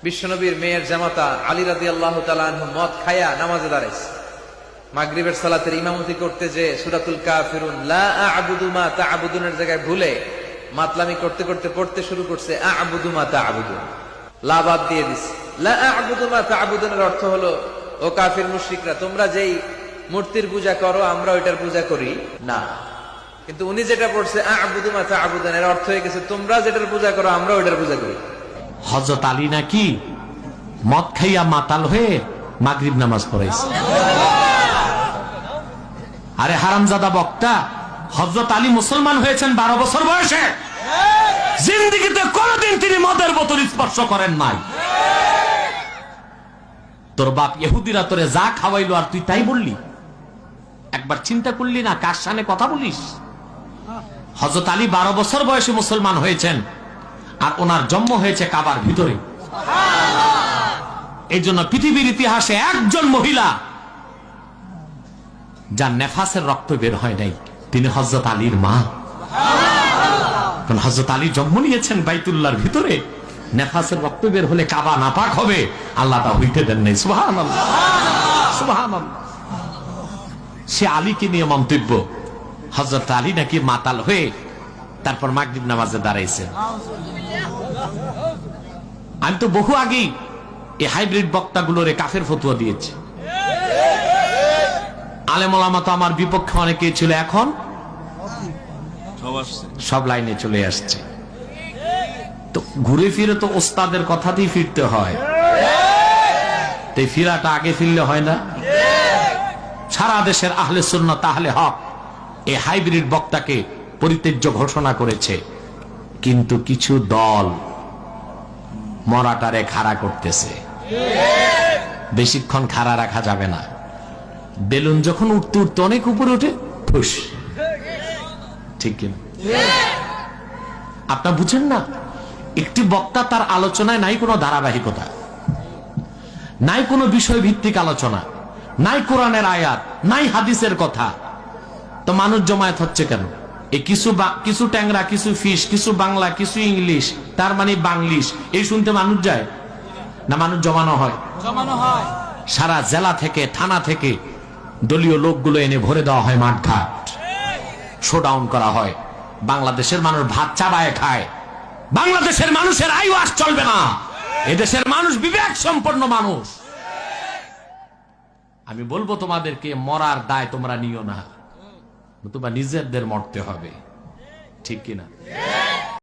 বিশ্বনবীর মেয়ের জামাতা আলী রাদিয়াল্লাহু তাআলা আনহু মদ খায়া নামাজে দাঁড়াইছে। মাগরিবের সালাতের ইমামতি করতে যে সূরাতুল কাফিরুন লা আ'বুদু মা তা'বুদুনের জায়গায় ভুলে মাতলামি করতে করতে পড়তে শুরু করছে আ'বুদু মা তা'বুদুন, লা বাদ দিয়ে দিছে। লা আ'বুদু মা তা'বুদুনের অর্থ হলো, ও কাফির মুশরিকরা, তোমরা যেই মূর্তির পূজা করো আমরা ওইটার পূজা করি না। কিন্তু উনি যেটা পড়ছে আ'বুদু মা তা'বুদুন, এর অর্থ হয়ে গেছে তোমরা যেটার পূজা করো আমরা ওইটার পূজা করি। হযরত আলী নাকি মদ খাইয়া মাতাল হয়ে মাগরিব নামাজ পড়াইছে। আরে হারামজাদা বক্তা, হযরত আলী মুসলমান হয়েছেন 12 বছর বয়সে। জিন্দেগিতে কোনদিন তিনি মদের বোতল স্পর্শ করেন নাই। তোর বাপ ইহুদিরা তোরে যা খাওয়াইলো আর তুই তাই বললি? একবার চিন্তা করলি না কার সামনে কথা বলিস? হযরত আলী 12 বছর বয়সে মুসলমান হয়েছেন, আর ওনার জন্ম হয়েছে কাবার ভিতরে। এই জন্য পৃথিবীর ইতিহাসে একজন মহিলা যার নেফাসের রক্ত বের হয় নাই, তিনি হযরত আলীর মা। কারণ হযরত আলী জন্ম নিয়েছেন বাইতুল্লাহর ভিতরে। নেফাসের রক্ত বের হলে কাবা নাপাক হবে, আল্লাহ তা হইতে দেন নাই। সুবহানাল্লাহ, সুবহানাল্লাহ। সে আলীকে নিয়ে মন্তব্য, হযরত আলী নাকি মাতাল হয়ে তারপর মাগরিব নামাজে দাঁড়াইছে। আমি তো বহু আগেই এই হাইব্রিড বক্তাগুলোরে কাফের ফতোয়া দিয়েছি। আলেম ওলামা তো আমার বিপক্ষে অনেকেই ছিল, এখন সব লাইনে চলে আসছে। তো ঘুরে ফিরে তো ওস্তাদের কথাতেই ফিরতে হয়। এই ফিরাটা আগে ফিরলে হয় না? সারা দেশের আহলে সুন্নাত আহলে হক এই হাইব্রিড বক্তাকে পরিত্যাজ্য ঘোষণা করেছে, কিন্তু কিছু দল মরাটারে খাড়া করতেছে। বেশিক্ষণ খাড়া রাখা যাবে না। বেলুন যখন উঠতে উঠতে অনেক উপরে ওঠে, ফুস। ঠিক কিনা? আপনারা বুঝেন না? একটি বক্তা তার আলোচনায় নাই কোনো ধারাবাহিকতা, নাই কোনো বিষয় ভিত্তিক আলোচনা, নাই কোরআনের আয়াত, নাই হাদিসের কথা। তো মানুষ জমায়েত হচ্ছে কেন? এই কিছু ট্যাংরা, কিছু ফিশ, কিছু বাংলা, কিছু ইংলিশ, তার মানে বাংলিশ, এই শুনতে মানুষ যায় না? মানুষ জমানো হয়। সারা জেলা থেকে, থানা থেকে দলীয় লোকগুলো এনে ভরে দেওয়া হয় মাঠঘাট, শোডাউন করা হয়। বাংলাদেশের মানুষ ভাত চাবায় খায়। বাংলাদেশের মানুষের আইওয়াস চলবে না। এদেশের মানুষ বিবেক সম্পন্ন মানুষ। আমি বলবো তোমাদেরকে, মরার দায় তোমরা নিও না, তোমরা নিজেদের মরতে হবে। ঠিক কিনা?